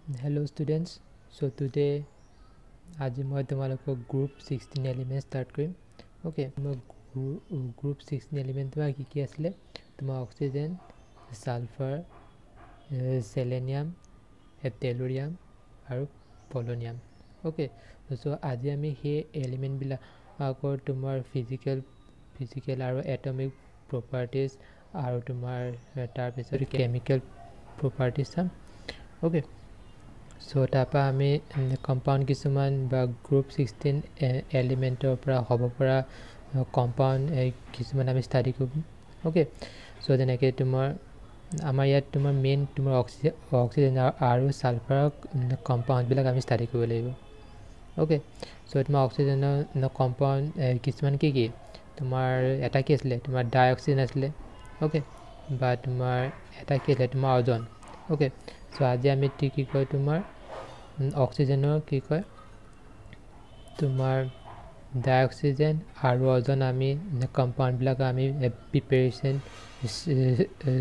Hello students, so today আজি মই তোমালোকক group 16 element start কৰিম okay মই group 16 element তোমাৰ কি আছিলে তোমাৰ oxygen sulfur selenium tellurium আৰু polonium okay so আজি আমি সেই element বিলাক আকৌ তোমাৰ physical আৰু atomic properties আৰু তোমাৰ তাৰ পিছত chemical properties চাম okay so tapa ami compound kisuman ba group 16 element opra hobo para compound kisuman ami study korum okay so denake tumar amar yat tumar main tumar oxygen aru sulfur compound bilak ami study koribo lagibo okay so tumar oxygen no compound kisuman ki tumar eta ki asle tumar dioxide asle okay ba tumar eta ki asle tumar ozone okay so আজি আমি কি কয় তোমাৰ অক্সিজেনৰ কি কয় তোমাৰ ডাইঅক্সিজেন আৰু ওজন আমি কম্পাউণ্ড বিলাক আমি প্ৰিপাৰেচন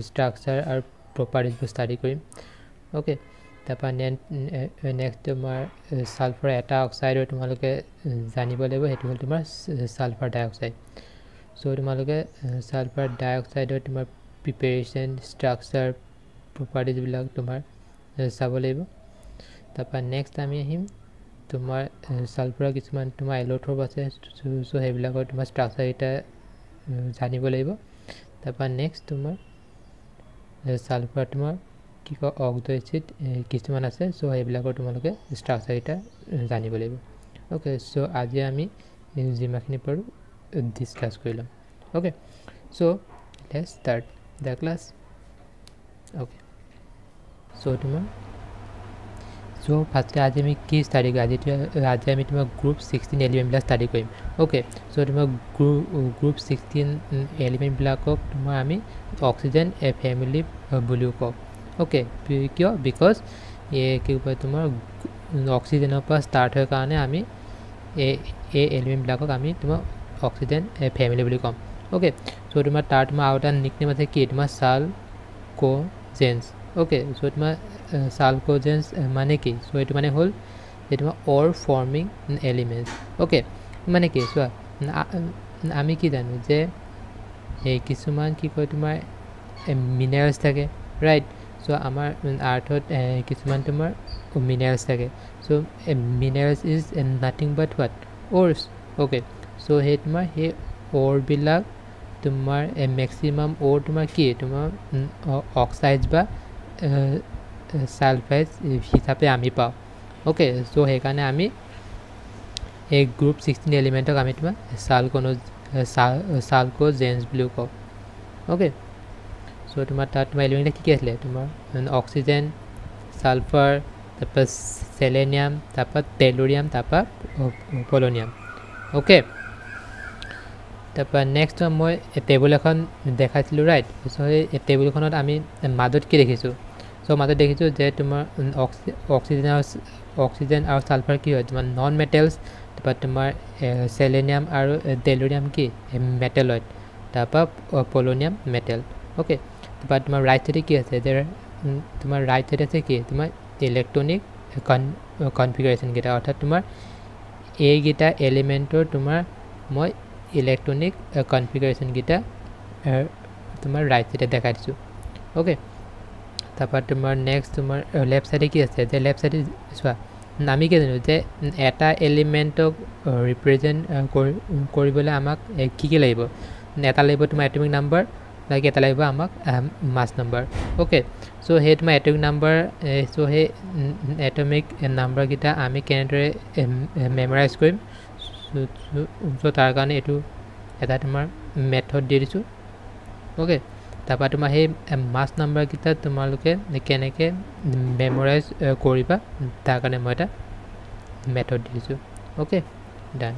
ষ্ট্ৰাকচাৰ আৰু প্ৰপাৰ্টিজ ষ্টাডি কৰিম ওকে তাৰপৰা নেক্সট তোমাৰ সালফাৰ এটা অক্সাইড তোমালোকে জানিব লাগিব সেইটো হ'ল তোমাৰ সালফাৰ ডাইঅক্সাইড সো তোমালোকে সালফাৰ ডাইঅক্সাইডৰ তোমাৰ প্ৰিপাৰেচন ষ্ট্ৰাকচাৰ properties বিলাক তোমাৰ চাব লাগিব তাৰপৰা নেক্সট আমি আহিম তোমাৰ সালফাৰ কিছুমান তোমাৰ এলোট্ৰপ আছে সো সেইবিলাকৰ তোমাৰ ষ্ট্ৰাকচাৰ এটা জানিব লাগিব তাৰপৰা নেক্সট তোমাৰ সালফাৰ তোমাৰ কি কয় অক্সিডো এচিড কিছুমান আছে সো সেইবিলাকৰ তোমালোকে ষ্ট্ৰাকচাৰ এটা জানিব লাগিব ওকে সো আজি আমি যিমাখিনি পাৰো ডিসকাস কৰিলাম okay so let's start the class okay so tumar so first आज আমি কি স্টাডি কৰিম আজি আমি তোমাৰ গ্ৰুপ 16 এলিমেন্ট বিলাক স্টাডি কৰিম okay so তোমাৰ গ্ৰুপ 16 এলিমেন্ট বিলাকক তোমাৰ আমি অক্সিজেন এ ফ্যামিলি বুলিও কওঁ okay কিয় বিকজ এ কি কয় তোমাৰ অক্সিজেনৰ পৰা ষ্টাৰ্ট হয় কাৰণে আমি এই এলিমেন্ট বিলাকক আমি তোমাৰ অক্সিজেন এ ফ্যামিলি বুলি কম okay so তোমাৰ তাৰ তোমাৰ আউটাৰ নিকনেম আছে কি তোমাৰ সাল কোজেন্স okay so তোমাৰ সালকোজেন্স মানে কি so এটো মানে হল এটো অৰ ফর্মিং এলিমেন্টস okay মানে কি so আমি কি জানো যে এই কিছুমান কি কয় তোমাৰ মিনাৰেলস থাকে ৰাইট so আমাৰ আৰ্থত কিছুমান তোমাৰ মিনাৰেলস থাকে so minerals is nothing but what ores okay so হে তোমাৰ হে অৰ বিলাক তোমাৰ ম্যাক্সিমাম অৰ তোমাৰ কি তোমাৰ অক্সাইডস বা সালফাইডস হিচাপে আমি পাও ওকে সো হে কাৰণে আমি এই গ্ৰুপ 16 এলিমেন্টক আমি তোমাৰ সালকোজেন্স বুলি কও ওকে সো তোমাৰ তাত তোমাৰ এলিমেন্ট কি আছিল তোমাৰ অক্সিজেন সালফাৰ তাৰপা সেলেনিয়াম তাৰপা টেলুৰিয়াম তাৰপা পলোনিয়াম ওকে তাৰপা নেক্সট মই টেবুল এখন দেখাইছিলো ৰাইট সো এই টেবুলখনত আমি মাজত কি দেখিছো সো মাজত দেখিছো যে তোমাৰ অক্সিজেন আৰু সালফাৰ কি হয় তোমাৰ নন মেটেলস তাৰপা তোমাৰ সেলেনিয়াম আৰু টেলুৰিয়াম কি মেটেলয়েড তাৰপা পলোনিয়াম মেটেল ওকে তাৰপা তোমাৰ ৰাইট সাইডে কি আছে যে তোমাৰ ৰাইট সাইডে আছে কি তোমাৰ ইলেক্ট্ৰনিক কনফিগাৰেশন গিটা অৰ্থাৎ তোমাৰ এই গিটা এলিমেন্টৰ তোমাৰ মই ইলেক্ট্ৰনিক কনফিগাৰেশন গিটা তোমাৰ ৰাইট সাইডে দেখাই দিছো ওকে তাৰপা তোমাৰ নেক্সট তোমাৰ লেফট সাইডে কি আছে যে লেফট সাইডে চোৱা আমি কি জানো যে এটা এলিমেন্টক ৰিপ্ৰেজেন্ট কৰিবলৈ আমাক কি লাগিব এটা লাগিব তোমাৰ এটমিক নাম্বাৰ লাইক এটা লাগিব আমাক মাস নাম্বাৰ ওকে সো হে তোমাৰ atomic number so hey atomic number গিটা আমি কেনেদৰে মেমৰাইজ কৰিম সো তাৰ কাৰণে এটো এটা তোমাৰ মেথড দি দিছো ওকে তাৰপা তোমাৰ হে মাস নাম্বাৰ গিটা তোমালোকে কেনেকে মেমৰাইজ কৰিবা তাৰ কাৰণে মই এটা মেথড দি দিছো ওকে ডান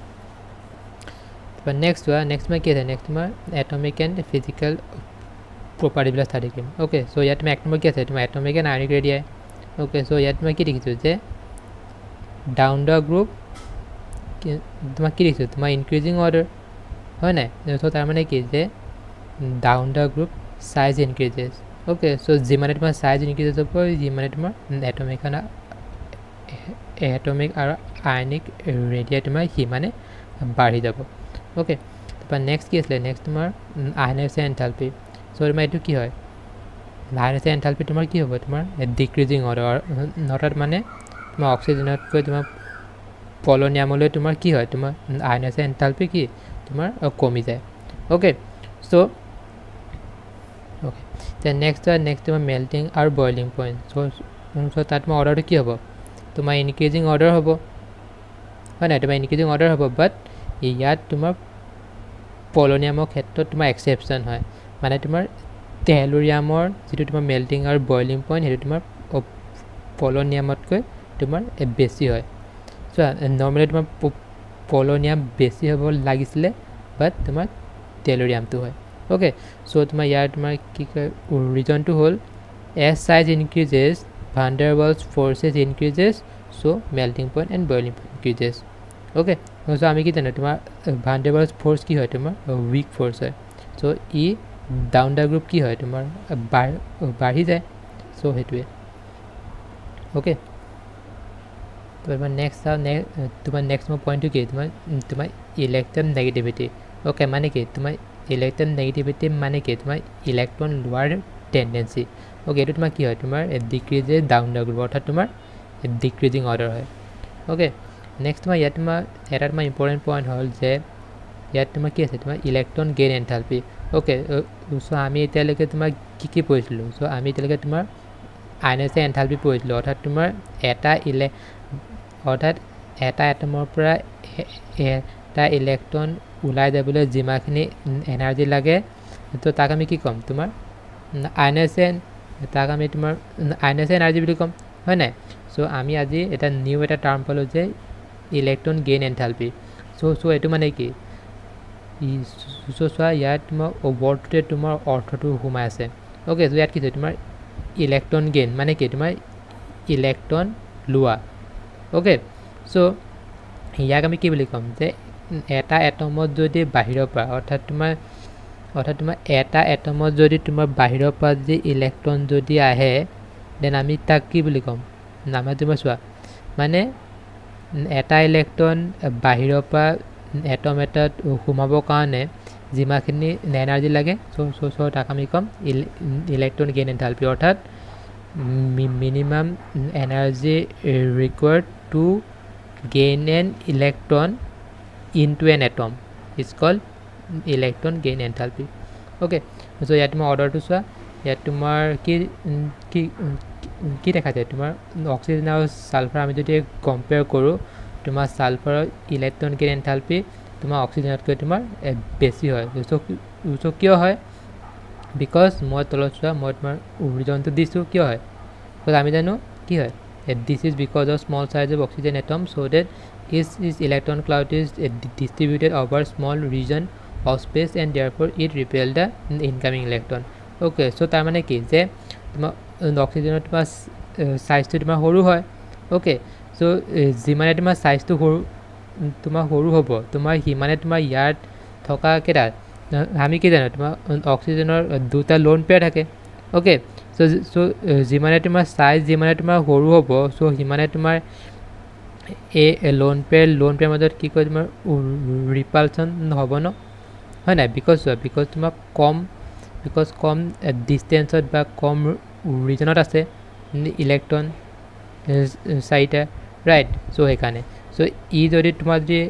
তাৰপা নেক্সট মই কি আছে নেক্সট তোমাৰ এটমিক এণ্ড ফিজিক্যাল প্ৰপাৰ্টি বিলাক স্টাডি কৰিম ওকে সো ইয়াত মই এক নম্বৰ কি আছে তোমাৰ atomic and ionic radii okay so ইয়াত মই কি দেখিছো যে ডাউন দা গ্ৰুপ তোমাক কি দেখিছো তোমাৰ ইনক্ৰিজিং অৰ্ডাৰ হয় নাই সো তাৰ মানে কি যে down the group size increases okay so যিমানে তোমাৰ সাইজ ইনক্ৰিজেস হ'ব যিমানে তোমাৰ এটমিক এটমিক আৰু আয়নিক ৰেডিয়াই তোমাৰ সিমানে বাঢ়ি যাব ওকে তাৰপৰা নেক্সট কি আছিলে নেক্সট তোমাৰ আয়নাইজেশ্যন এনথালপি চ' তোমাৰ এইটো কি হয় আয়নাইজেশ্যন এনথালপি তোমাৰ কি হ'ব তোমাৰ ডিক্ৰিজিং অৰ্ডাৰ অৰ্থাৎ মানে তোমাৰ অক্সিজেনতকৈ তোমাৰ পলনিয়ামলৈ তোমাৰ কি হয় তোমাৰ আয়নাইজেশ্যন এনথালপি কি তোমাৰ কমি যায় ওকে চ' ওকে then next তোমাৰ মেল্টিং আৰু বইলিং পইণ্ট চ' তাত তোমাৰ অৰ্ডাৰটো কি হ'ব তোমাৰ ইনক্ৰিজিং অৰ্ডাৰ হ'ব হয় নাই তোমাৰ ইনক্ৰিজিং অৰ্ডাৰ হ'ব বাট ইয়াত তোমাৰ পলনিয়ামৰ ক্ষেত্ৰত তোমাৰ এক্সেপশ্যন হয় মানে তোমাৰ টেলুৰিয়ামৰ যিটো তোমাৰ মেল্টিং আৰু বইলিং পইণ্ট সেইটো তোমাৰ পলনিয়ামতকৈ তোমাৰ বেছি হয় চোৱা নৰ্মেলি তোমাৰ পলনিয়াম বেছি হ'ব লাগিছিলে বাট তোমাৰ টেলুৰিয়ামটো হয় ওকে চ' তোমাৰ ইয়াৰ তোমাৰ কি কয় ৰিজনটো হ'ল as size increases van der Waals forces increases so' melting point and boiling point increases okay so' আমি কি জানো তোমাৰ ভাণ্ডাৰৱালছ ফ'ৰ্চ কি হয় তোমাৰ উইক ফ'ৰ্চ হয় চ' ই ডাউন দ্য গ্ৰুপ কি হয় তোমাৰ বাঢ়ি যায় চ' সেইটোৱে ওকে তোমাৰ নেক্সট তোমাৰ নেক্সট মোৰ পইণ্টটো কি তোমাৰ ইলেক্ট্ৰন নেগেটিভিটি ওকে মানে কি তোমাৰ ইলেক্ট্ৰন নেগেটিভিটি মানে কি তোমাৰ ইলেক্ট্ৰন লোৱাৰ টেণ্ডেঞ্চি ওকে এইটো তোমাৰ কি হয় তোমাৰ ডিক্ৰিজেছ ডাউন দ্য গ্ৰুপ অৰ্থাৎ তোমাৰ ডিক্ৰিজিং অৰ্ডাৰ হয় ওকে নেক্সট তোমাৰ ইয়াত তোমাৰ এটা তোমাৰ ইম্পৰ্টেণ্ট পইণ্ট হ'ল যে ইয়াত তোমাৰ কি আছে তোমাৰ electron gain enthalpy okay so' আমি এতিয়ালৈকে তোমাৰ কি পঢ়িছিলোঁ চ' আমি এতিয়ালৈকে তোমাৰ আয়নাইজেশ্যন এনথালপি পঢ়িছিলোঁ অৰ্থাৎ তোমাৰ এটা এটমৰ পৰা এটা ইলেক্ট্ৰন ওলাই যাবলৈ যিমানখিনি এনাৰ্জি লাগে তো তাক আমি কি ক'ম তোমাৰ আয়নাইজেশ্যন তাক আমি তোমাৰ আয়নাইজেশ্যন এনাৰ্জি বুলি ক'ম হয় নাই চ' আমি আজি এটা নিউ এটা টাৰ্ম পালোঁ যে ইলেক্ট্ৰন গেইন এনথালপি চ' এইটো মানে কি চোৱা ইয়াত তোমাৰ ৱৰ্ডটোতে তোমাৰ অৰ্থটো সোমাই আছে অ'কে চ' ইয়াত কি আছে তোমাৰ ইলেক্ট্ৰন গেইন মানে কি তোমাৰ ইলেক্ট্ৰন লোৱা অ'কে চ' ইয়াক আমি কি বুলি ক'ম যে এটা এটমত যদি বাহিৰৰ পৰা অৰ্থাৎ তোমাৰ এটা এটমত যদি তোমাৰ বাহিৰৰ পৰা যদি ইলেক্ট্ৰন যদি আহে দেন আমি তাক কি বুলি ক'ম আমাৰ তোমাৰ চোৱা মানে এটা ইলেক্ট্ৰন বাহিৰৰ পৰা এটম এটাত সোমাবৰ কাৰণে যিমানখিনি এনাৰ্জি লাগে চ' তাক আমি ক'ম ইলেক্ট্ৰন গেইন এনথালপি অৰ্থাৎ minimum energy required to gain an electron into an atom is called electron gain enthalpy okay so' ইয়াত তোমাৰ অৰ্ডাৰটো চোৱা ইয়াত তোমাৰ কি দেখা যায় তোমাৰ অক্সিজেন আৰু ছালফাৰ আমি যদি কম্পেয়াৰ কৰোঁ তোমাৰ ছালফাৰৰ ইলেক্ট্ৰন গেইন এনথালপি তোমাৰ অক্সিজেনতকৈ তোমাৰ বেছি হয় চ' কিয় হয় বিকজ মই তলত চোৱা মই তোমাৰ ৰিজনটো দিছোঁ কিয় হয় বিকজ আমি জানো কি হয় this is because of small size of oxygen atom so' that is electron cloud is distributed over small region of space and therefore it repel the incoming electron okay so' তাৰমানে কি যে তোমাৰ অক্সিজেনৰ তোমাৰ চাইজটো তোমাৰ সৰু হয় অ'কে চ' যিমানে তোমাৰ চাইজটো সৰু হ'ব তোমাৰ সিমানে তোমাৰ ইয়াত থকা কেইটা আমি কি জানো তোমাৰ অক্সিজেনৰ দুটা লোন পেয়াৰ থাকে অ'কে চ' যিমানে তোমাৰ চাইজ যিমানে তোমাৰ সৰু হ'ব চ' সিমানে তোমাৰ এই লোন পেয়াৰ মাজত কি কয় তোমাৰ ৰিপালচন হ'ব ন হয় নাই বিকজ তোমাৰ কম ডিষ্টেঞ্চত বা কম ৰিজনত আছে ইলেক্ট্ৰন চাৰিটা ৰাইট চ' সেইকাৰণে চ' ই যদি তোমাৰ যদি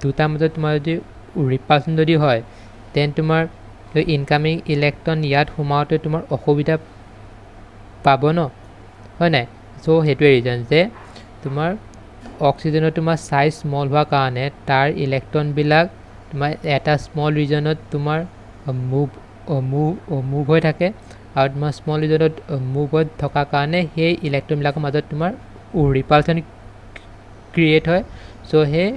দুটাৰ মাজত তোমাৰ যদি ৰিপালচন যদি হয় দেন তোমাৰ ইনকামিং ইলেক্ট্ৰন ইয়াত সোমাওঁতে তোমাৰ অসুবিধা পাব ন হয় নাই চ' সেইটোৱে ৰিজন যে তোমাৰ অক্সিজেনৰ তোমাৰ চাইজ স্মল হোৱাৰ কাৰণে তাৰ ইলেক্ট্ৰনবিলাক তোমাৰ এটা স্মল ৰিজনত তোমাৰ মুভ হৈ থাকে আৰু তোমাৰ স্মল ৰিজনত মুভ হৈ থকাৰ কাৰণে সেই ইলেক্ট্ৰনবিলাকৰ মাজত তোমাৰ ৰিপালচন ক্ৰিয়েট হয় চ' সেই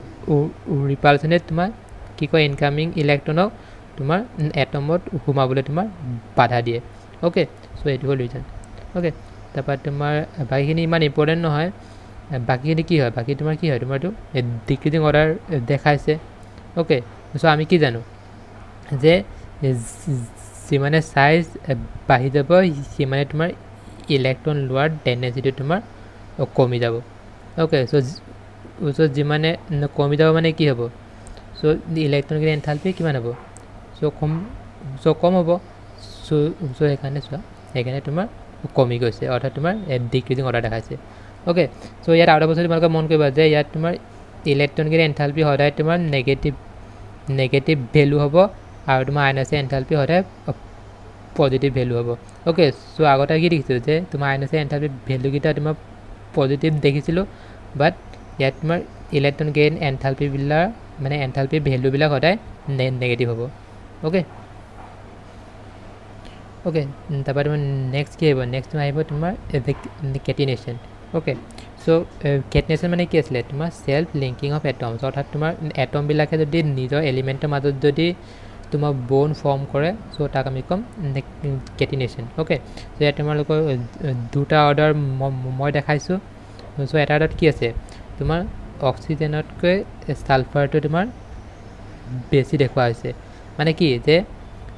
ৰিপালচনে তোমাৰ কি কয় ইনকামিং ইলেক্ট্ৰনক তোমাৰ এটমত সোমাবলৈ তোমাৰ বাধা দিয়ে অ'কে চ' এইটো হ'ল ৰিজন অ'কে তাৰপৰা তোমাৰ বাকীখিনি ইমান ইম্পৰ্টেণ্ট নহয় বাকীখিনি কি হয় বাকী তোমাৰ কি হয় তোমাৰতো ডিক্ৰিজিং অৰ্ডাৰ দেখাইছে অ'কে চ' আমি কি জানো যে যিমানে চাইজ বাঢ়ি যাব সিমানে তোমাৰ ইলেক্ট্ৰন লোৱাৰ টেণ্ডেঞ্চিটো তোমাৰ কমি যাব ওকে সো যিমানে কমি যাব মানে কি হ'ব সো ইলেক্ট্ৰনিক এনথালপি কিমান হ'ব সো কম হ'ব সো সেইকাৰণে চোৱা সেইকাৰণে তোমাৰ কমি গৈছে অৰ্থাৎ তোমাৰ ডিক্ৰিজিং অৰ্ডাৰ দেখাইছে ওকে সো ইয়াত আৰু বস্তু তোমালোকে মন কৰিবা যে ইয়াত তোমাৰ ইলেক্ট্ৰনিক এনথালপি সদায় তোমাৰ নেগেটিভ ভেলু হ'ব আৰু তোমাৰ আইনাছে এনথালপি সদায় পজিটিভ ভেলু হ'ব ওকে সো আগতে কি দেখিছিলোঁ যে তোমাৰ আইনাছে এনথালপি ভেলুকেইটা তোমাৰ পজিটিভ দেখিছিলোঁ বাট ইয়াত তোমাৰ ইলেক্ট্ৰনিক এনথালপিবিলাক মানে এনথালপি ভেলুবিলাক সদায় নেগেটিভ হ'ব ওকে ওকে তাৰপৰা তোমাৰ নেক্সট কি আহিব নেক্সট আহিব তোমাৰ কেটিনেশ্যন ওকে সো কেটিনেশ্যন মানে কি আছিলে তোমাৰ সেলফ লিংকিং অফ এটমছ অৰ্থাৎ তোমাৰ এটমবিলাকে যদি নিজৰ এলিমেণ্টৰ মাজত যদি তোমাৰ বন ফৰ্ম কৰে সো তাক আমি ক'ম কেটিনেশ্যন ওকে সো ইয়াত তোমালোকৰ দুটা অৰ্ডাৰ মই দেখাইছোঁ সো এটা অৰ্ডাৰত কি আছে তোমাৰ অক্সিজেনতকৈ ছালফাৰটো তোমাৰ বেছি দেখুওৱা হৈছে মানে কি যে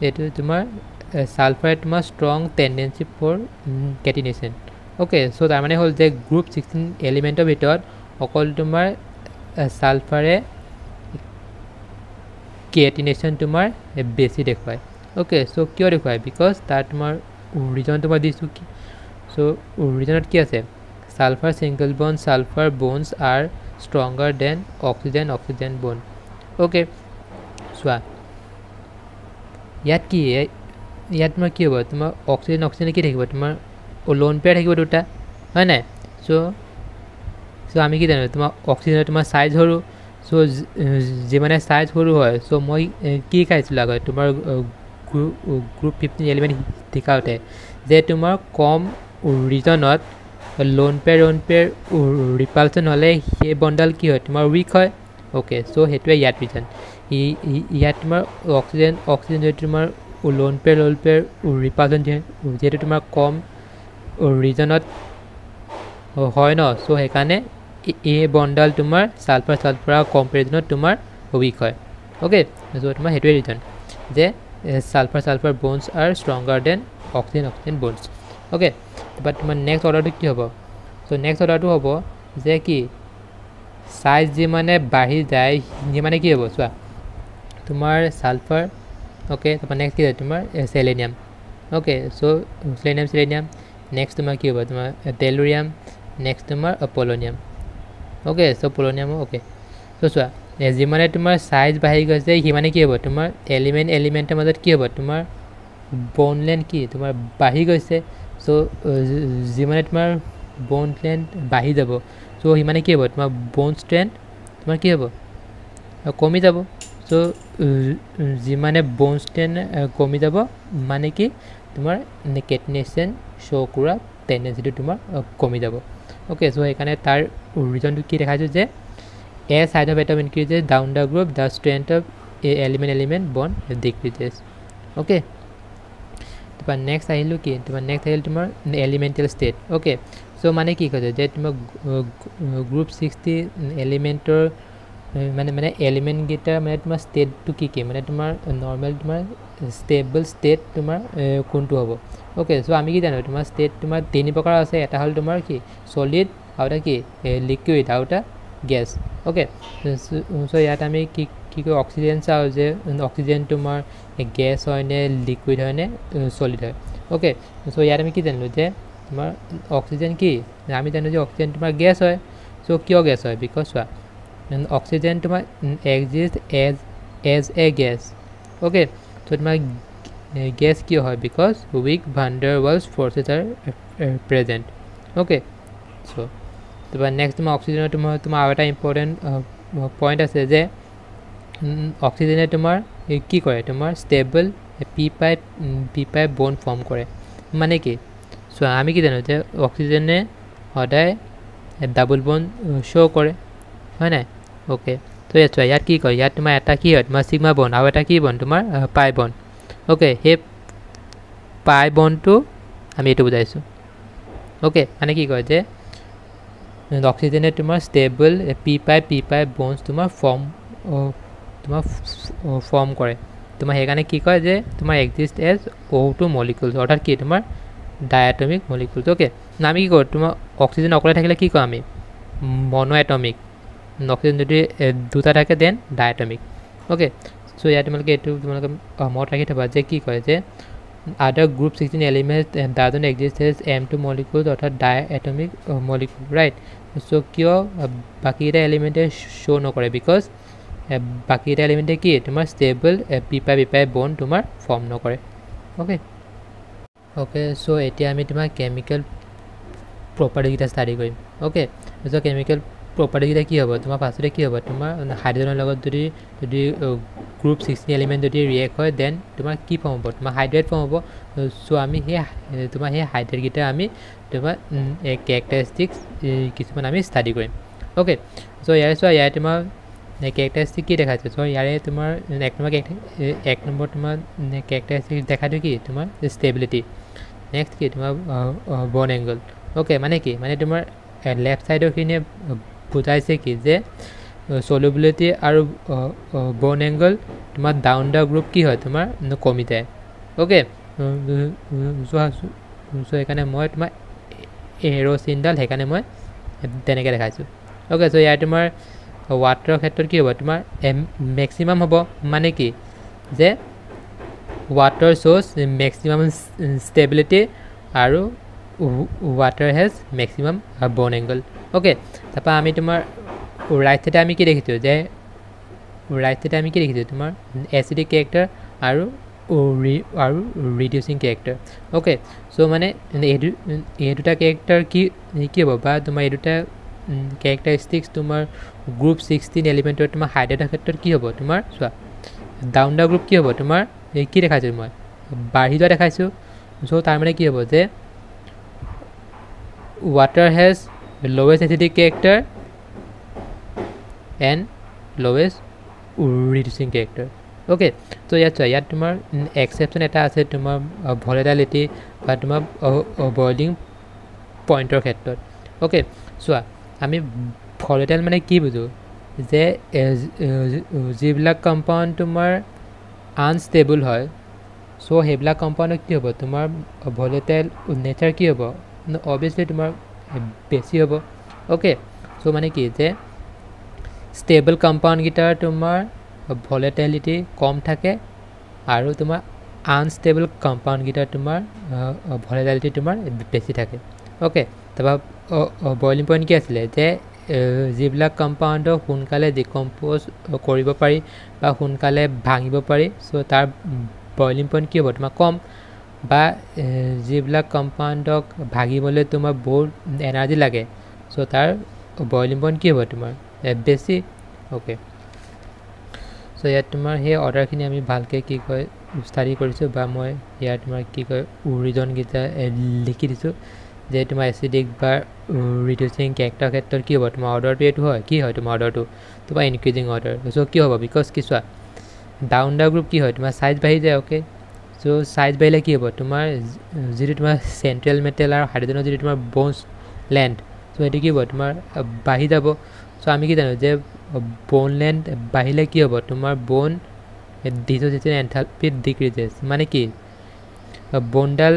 এইটো তোমাৰ ছালফাৰে তোমাৰ strong tendency for catenation okay so তাৰমানে হ'ল যে গ্ৰুপ 16 এলিমেণ্টৰ ভিতৰত অকল তোমাৰ ছালফাৰে কেটিনেশ্যন তোমাৰ বেছি দেখুৱায় ওকে সো কিয় দেখুৱায় বিকজ তাৰ তোমাৰ ৰিজন তোমাৰ দিছোঁ কি সো ৰিজনত কি আছে sulphur single bond sulphur bonds are stronger than oxygen bond okay চোৱা ইয়াত কি ইয়াত তোমাৰ কি হ'ব তোমাৰ অক্সিজেন কি থাকিব তোমাৰ লোন পেয়াৰ থাকিব দুটা হয় নাই সো আমি কি জানো তোমাৰ অক্সিজেনৰ তোমাৰ চাইজ সৰু সো যিমানে চাইজ সৰু হয় সো মই কি খাইছিলোঁ আগত তোমাৰ গ্ৰুপ 15 এলিমেণ্ট শিকাওঁতে যে তোমাৰ কম ৰিজনত লোন পেয়াৰ ৰিপালচন হ'লে সেই বণ্ডাল কি হয় তোমাৰ উইক হয় ওকে সো সেইটোৱে ইয়াত ৰিজন ইয়াত তোমাৰ অক্সিজেন যদি তোমাৰ লোন পেয়াৰ ৰিপালচন যিহেতু তোমাৰ কম ৰিজনত হয় ন সো সেইকাৰণে এই বণ্ডাল তোমাৰ ছালফাৰ কম্পেৰিজনত তোমাৰ উইক হয় ওকে সো তোমাৰ সেইটোৱে ৰিজন যে sulphur bonds are stronger than oxygen bonds okay but তোমাৰ নেক্সট অৰ্ডাৰটো কি হ'ব সো নেক্সট অৰ্ডাৰটো হ'ব যে কি চাইজ যিমানে বাঢ়ি যায় যিমানে কি হ'ব চোৱা তোমাৰ ছালফাৰ ওকে তাৰপৰা নেক্সট কি হয় তোমাৰ selenium okay so selenium next তোমাৰ কি হ'ব তোমাৰ টেলুৰিয়াম নেক্সট তোমাৰ পলনিয়াম ওকে সো পলনিয়াম ওকে সো চোৱা যিমানে তোমাৰ চাইজ বাঢ়ি গৈছে সিমানে কি হ'ব তোমাৰ এলিমেণ্টৰ মাজত কি হ'ব তোমাৰ বন লেন্থ কি তোমাৰ বাঢ়ি গৈছে সো যিমানে তোমাৰ বন লেন্থ বাঢ়ি যাব সো সিমানে কি হ'ব তোমাৰ বন ষ্ট্ৰেন্থ তোমাৰ কি হ'ব কমি যাব সো যিমানে বন ষ্ট্ৰেন্থ কমি যাব মানে কি তোমাৰ কেটিনেশ্যন শ্ব' কৰা টেণ্ডেঞ্চিটো তোমাৰ কমি যাব ওকে সো সেইকাৰণে তাৰ ৰিজনটো কি দেখাইছোঁ যে a size of atom increases down the group the strength of element bond decreases okay তাৰপৰা নেক্সট আহিলোঁ কি তোমাৰ নেক্সট আহিল তোমাৰ এলিমেণ্টেল ষ্টেট ওকে সো মানে কি কৈছে যে তোমাৰ গ্ৰুপ 60 এলিমেণ্টৰ মানে এলিমেণ্টকেইটাৰ মানে তোমাৰ ষ্টেটটো কি মানে তোমাৰ নৰ্মেল তোমাৰ ষ্টেবল ষ্টেট তোমাৰ কোনটো হ'ব ওকে সো আমি কি জানো তোমাৰ ষ্টেট তোমাৰ তিনি প্ৰকাৰ আছে এটা হ'ল তোমাৰ কি ছলিড আৰু এটা কি লিকুইড আৰু এটা গেছ ওকে সো ইয়াত আমি কি কয় অক্সিজেন চাওঁ যে অক্সিজেন তোমাৰ গেছ হয়নে লিকুইড হয়নে ছলিড হয় ওকে সো ইয়াত আমি কি জানিলোঁ যে তোমাৰ অক্সিজেন কি আমি জানো যে অক্সিজেন তোমাৰ গেছ হয় সো কিয় গেছ হয় বিকজ চোৱা অক্সিজেন তোমাৰ exist as a gas okay so তোমাৰ গেছ কিয় হয় because weak van der Waals forces are present okay so' তাৰপৰা নেক্সট তোমাৰ অক্সিজেনৰ তোমাৰ আৰু এটা ইম্পৰ্টেণ্ট পইণ্ট আছে যে অক্সিজেনে তোমাৰ কি কৰে তোমাৰ ষ্টেবল পি পাইপ বন ফৰ্ম কৰে মানে কি চোৱা আমি কি জানো যে অক্সিজেনে সদায় ডাবল বন শ্ব' কৰে হয় নাই ওকে তো ইয়াত চোৱা ইয়াত কি কয় ইয়াত তোমাৰ এটা কি হয় তোমাৰ ছিগমা বন আৰু এটা কি বন তোমাৰ পাই বন ওকে সেই পাই বনটো আমি এইটো বুজাইছোঁ ওকে মানে কি কয় যে অক্সিজেনে তোমাৰ ষ্টেবল পি পাইপ বনছ তোমাৰ ফৰ্ম কৰে তোমাৰ সেইকাৰণে কি কয় যে তোমাৰ এক্সিষ্ট এজ O2 মলিকুলছ অৰ্থাৎ কি তোমাৰ ডায়াটমিক মলিকুলছ ওকে আমি কি কৰোঁ তোমাৰ অক্সিজেন অকলে থাকিলে কি কওঁ আমি মনোএটমিক অক্সিজেন যদি দুটা থাকে দেন ডাইএটমিক ওকে সো ইয়াত তোমালোকে এইটো তোমালোকে মনত ৰাখি থবা যে কি কয় যে other group 16 elements doesn't exist as M2 molecules অৰ্থাৎ ডাইএটমিক molecule right so কিয় বাকিটা এলিমেন্টে শো নকৰে বিকজ বাকিটা এলিমেন্টে কি তোমাৰ ষ্টেবল পিপাই বন্ড তোমাৰ ফৰ্ম নকৰে ওকে ওকে সো এতিয়া আমি তোমাৰ কেমিক্যাল property kita study কৰিম okay so chemical property kita কি হ'ব তোমাৰ পাছতে কি হ'ব তোমাৰ হাইড্ৰোজেনৰ লগত যদি গ্ৰুপ 16 এলিমেন্ট যদি ৰিয়েক্ট হয় দেন তোমাৰ কি ফৰ্ম হ'ব তোমাৰ হাইড্ৰেট ফৰ্ম হ'ব সো আমি তোমাৰ সেই হাইড্ৰেট গিটা আমি তোমাৰ ক্যাৰেক্টাৰিষ্টিক্স কিছুমান আমি স্টাডি কৰিম ওকে সো ইয়াৰে তোমাৰ ক্যাৰেক্টাৰিষ্টিক কি দেখাইছে সো ইয়াৰে তোমাৰ এক নম্বৰ তোমাৰ ক্যাৰেক্টাৰিষ্টিক দেখাটো কি তোমাৰ ষ্টেবিলিটি নেক্সট কি তোমাৰ বন এংগল ওকে মানে কি মানে তোমাৰ লেফট সাইডৰ খিনি বুজাইছে কি যে সলিবিলিটি আৰু বন এংগল তোমাৰ ডাউন দা গ্ৰুপ কি হয় তোমাৰ কমি যায় ওকে সো এখানে মই তোমাৰ এৰো সিম্বল হেকানে মই তেনেকে দেখাইছো ওকে সো ইয়াৰ তোমাৰ ওয়াটাৰৰ ক্ষেত্ৰত কি হ'ব তোমাৰ ম্যাক্সিমাম হ'ব মানে কি যে water shows maximum stability আৰু water has maximum bone angle okay তাপা আমি তোমাৰ ৰাইট সাইডে আমি কি দেখিছো যে ৰাইট সাইডে আমি কি দেখিছো তোমাৰ অ্যাসিডিক ক্যাৰেক্টাৰ আৰু ৰিডিউসিং ক্যাৰেক্টাৰ ওকে সো মানে এই দুটা ক্যাৰেক্টাৰ কি হ'ব বা তোমাৰ এই দুটা ক্যাৰেক্টাৰিস্টিক্স তোমাৰ গ্ৰুপ 16 এলিমেন্টৰ তোমাৰ হাইড্ৰেটৰ ক্ষেত্ৰত কি হ'ব তোমাৰ চোৱা ডাউন দা গ্ৰুপ কি হ'ব তোমাৰ কি দেখাইছো মই বাঢ়ি যোৱা দেখাইছো সো তাৰ মানে কি হ'ব যে water has lowest acidic character and lowest reducing character okay so ইয়াত তোমাৰ এক্সেপশন এটা আছে তোমাৰ ভলাটিলিটি বা তোমাৰ বয়লিং পইণ্টৰ ক্ষেত্ৰত okay চোৱা আমি ভলাটাইল মানে কি বুজো যে যিবিলাক কম্পাউণ্ড তোমাৰ আনষ্টেবল হয় সো হেবলা কম্পাউণ্ড কি হ'ব তোমাৰ ভলাটাইল নেচাৰ কি হ'ব obviously তোমাৰ বেছি হ'ব ওকে সো মানে কি যে ষ্টেবল কম্পাউণ্ড গিটাৰ তোমাৰ ভলাটিলিটি কম থাকে আৰু তোমাৰ আনষ্টেবল কম্পাউণ্ড গিটাৰ তোমাৰ ভলাটিলিটি তোমাৰ বেছি থাকে ওকে তবা বয়লিং পইণ্ট কি আছিল যে যিবিলাক কম্পাউণ্ড সোনকালে ডিকম্পোজ কৰিব পাৰি বা সোনকালে ভাঙিব পাৰি সো তাৰ বয়লিং পইণ্ট কি হ'ব তোমাৰ কম বা যিবিলাক কম্পাউণ্ডক ভাগিবলৈ তোমাৰ বহুত এনাৰ্জি লাগে সো তাৰ বয়লিং পইণ্ট কি হ'ব তোমাৰ বেছি ওকে সো ইয়াত তোমাৰ সেই অৰ্ডাৰখিনি আমি ভালকে কি কয় ষ্টাডি কৰিছো বা মই ইয়াত তোমাৰ কি কয় ৰিজন গিটা লিখি দিছো যে তোমাৰ এসিডিক বা ৰিডিউসিং ক্যাৰেক্টাৰ ক্ষেত্ৰত কি হ'ব তোমাৰ অৰ্ডাৰটো এটো হয় কি হয় তোমাৰ অৰ্ডাৰটো তোমাৰ ইনক্ৰিজিং অৰ্ডাৰ সো কি হ'ব বিকজ কি চোৱা ডাউন দা গ্ৰুপ কি হয় তোমাৰ সাইজ বাঢ়ি যায় ওকে সো সাইজ বাঢ়িলে কি হ'ব তোমাৰ যেটো তোমাৰ সেন্ট্ৰাল মেটেল আৰু হাইড্ৰোজেনৰ যেটো তোমাৰ বন্স লেন্থ সো এটো কি হ'ব তোমাৰ বাঢ়ি যাব সো আমি কি জানো যে বন লেন্থ বাঢ়িলে কি হ'ব তোমাৰ বন ডিসোসিয়েশন এনথালপি ডিক্ৰিজেস মানে কি বন্ডাল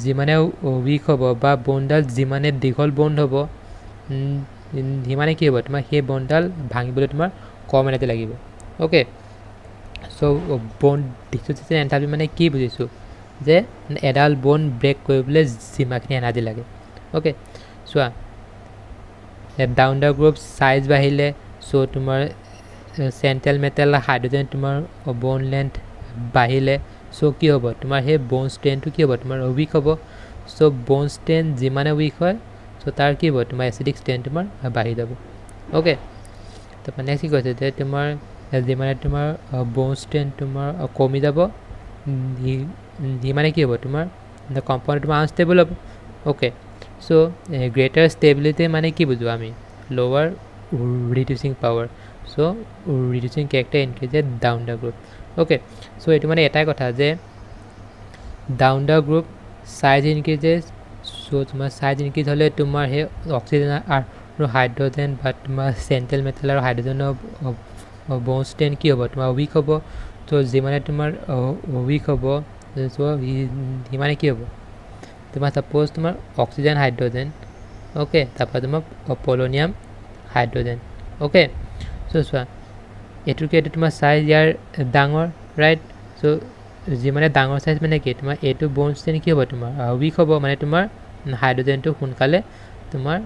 যিমানে উইক হ'ব বা বন্ডাল যিমানে দীঘল বন্ড হ'ব হিমানে কি হ'ব তোমাৰ সেই বন্ডাল ভাঙিবলৈ তোমাৰ কম এনাৰ্জি লাগিব okay so bond dissociation enthalpy মানে কি বুজিছো যে এডাল বন্ড ব্ৰেক কৰিবলৈ যিমাখিনি এনাৰ্জি লাগে ওকে চোৱা ডাউন দা গ্ৰুপ সাইজ বাঢ়িলে সো তোমাৰ সেন্ট্ৰাল মেটেল হাইড্ৰোজেন তোমাৰ বন লেন্থ বাঢ়িলে সো কি হ'ব তোমাৰ হে বন ষ্ট্ৰেনটো কি হ'ব তোমাৰ উইক হ'ব সো বন ষ্ট্ৰেন যিমানে উইক হয় সো তাৰ কি হ'ব তোমাৰ এসিডিক ষ্ট্ৰেন তোমাৰ বাঢ়ি যাব ওকে তো নেক্সট কি কৈছে যে তোমাৰ যিমানে তোমাৰ বন ষ্ট্ৰেন তোমাৰ কমি যাব যিমানে কি হ'ব তোমাৰ কম্পাউণ্ড তোমাৰ আনষ্টেবল হ'ব ওকে সো গ্ৰেটাৰ ষ্টেবিলিটি মানে কি বুজো আমি lower reducing power so reducing character increases down the group okay so এটো মানে এটাই কথা যে down the group size increases so তোমাৰ সাইজ ইনক্ৰিজ হলে তোমাৰ হে অক্সিজেন আৰু হাইড্ৰোজেন বা তোমাৰ সেন্ট্ৰাল মেটেল আৰু হাইড্ৰোজেনৰ বন ষ্ট্ৰেন কি হ'ব তোমাৰ উইক হ'ব তো যিমানে তোমাৰ উইক হ'ব সো হিমানে কি হ'ব তোমাৰ সাপোজ তোমাৰ oxygen hydrogen okay Tarpa तुमार polonium hydrogen okay so चोৱা এটুকে এটু তোমাৰ সাইজ ইয়াৰ ডাঙৰ ৰাইট সো যি মানে ডাঙৰ সাইজ মানে কি তোমাৰ এটু বন্ড ষ্টেন কি হ'ব তোমাৰ উইক হ'ব মানে তোমাৰ হাইড্ৰোজেনটো সোনকালে তোমাৰ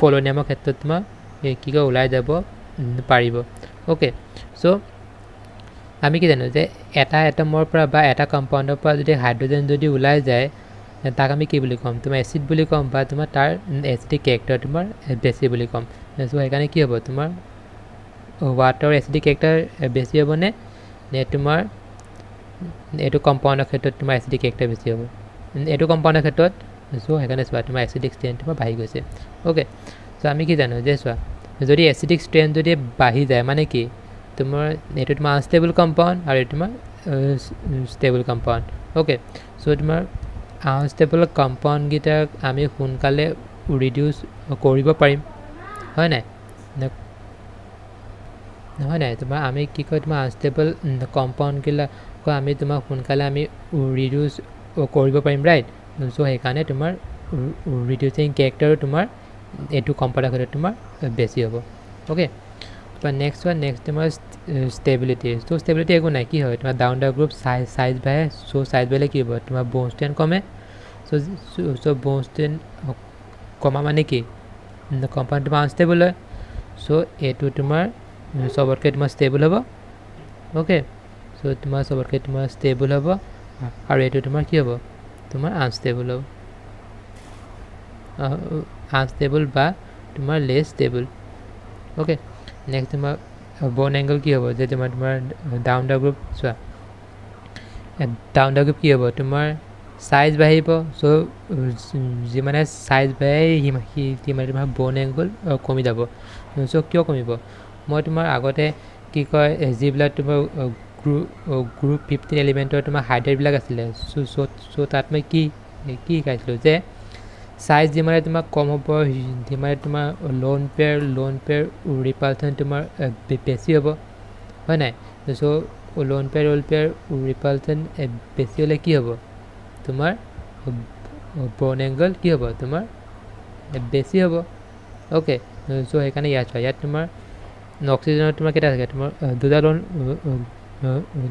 পোলোনিয়ামৰ ক্ষেত্ৰত তোমাৰ কি ক ওলাই যাব পাৰিব ওকে সো আমি কি জানো যে এটা এটমৰ পৰা বা এটা কম্পাউণ্ডৰ পৰা যদি হাইড্ৰোজেন যদি ওলাই যায় তাক আমি কি বুলি ক'ম তোমাৰ এসিড বুলি ক'ম বা তোমাৰ তাৰ এসিডিক ক্যাৰেক্টাৰ তোমাৰ বেছি বুলি ক'ম সো সেইকাৰণে কি হ'ব তোমাৰ water acidic character বেছি হ'ব নে তোমাৰ এটো কম্পাউণ্ডৰ ক্ষেত্ৰত তোমাৰ acidic character বেছি হ'ব এটো কম্পাউণ্ডৰ ক্ষেত্ৰত সো সেইকাৰণে চোৱা তোমাৰ acidic strain তোমাৰ বাঢ়ি গৈছে ওকে সো আমি কি জানো যে চোৱা যদি acidic strain যদি বাঢ়ি যায় মানে কি তোমাৰ এটো তোমাৰ আনষ্টেবল কম্পাউণ্ড আৰু এটো তোমাৰ ষ্টেবল কম্পাউণ্ড ওকে সো তোমাৰ আনষ্টেবল কম্পাউণ্ড গিটা আমি সোনকালে ৰিডিউস কৰিব পাৰিম হয় নাই নহয় নাই তোমাৰ আমি কি কয় তোমাৰ আনষ্টেবল কম্পাউণ্ড গিলা আমি তোমাৰ সোনকালে আমি ৰিডিউস কৰিব পাৰিম ৰাইট সো সেইকাৰণে তোমাৰ ৰিডিউসিং ক্যাৰেক্টাৰ তোমাৰ এটো কম্পাউণ্ডৰ ক্ষেত্ৰত তোমাৰ বেছি হ'ব ওকে তোমাৰ নেক্সট তোমাৰ ষ্টেবিলিটি সো ষ্টেবিলিটি একো নাই কি হয় তোমাৰ ডাউন দা গ্ৰুপ সাইজ বাঢ়ে সো সাইজ বাঢ়িলে কি হ'ব তোমাৰ বন্ড ষ্ট্ৰেন কমে সো বন্ড ষ্ট্ৰেন কমা মানে কি কম্পাউণ্ড তোমাৰ আনষ্টেবল হয় সো এটো তোমাৰ সবতকে তোমাৰ ষ্টেবল হ'ব ওকে সো তোমাৰ সবতকে তোমাৰ ষ্টেবল হ'ব আৰু এটো তোমাৰ কি হ'ব তোমাৰ আনষ্টেবল হ'ব আনষ্টেবল বা তোমাৰ লেস ষ্টেবল ওকে নেক্সট তোমাৰ বন্ড এংগল কি হ'ব যে তোমাৰ ডাউন দা গ্ৰুপ চোৱা ডাউন দা গ্ৰুপ কি হ'ব তোমাৰ সাইজ বাঢ়িব সো যি মানে সাইজ বাঢ়ে মানে তোমাৰ বন্ড এংগল কমি যাব সো কিয় কমিব মই তোমাৰ আগতে কি কয় যিবিলাক তোমাৰ গ্ৰুপ 15 এলিমেন্টৰ তোমাৰ হাইড্ৰেট বিলাক আছিলে সো তাত মই কি শিকাইছিলো যে সাইজ যিমানে তোমাৰ কম হ'ব যিমানে তোমাৰ লোন পেয়াৰ ৰিপালশন তোমাৰ বেছি হ'ব হয় নাই সো লোন পেয়াৰ ৰিপালশন বেছি হ'লে কি হ'ব তোমাৰ বন্ড এংগল কি হ'ব তোমাৰ বেছি হ'ব ওকে সো সেইকাৰণে ইয়াত তোমাৰ অক্সিজেনৰ তোমাৰ কেটা থাকে তোমাৰ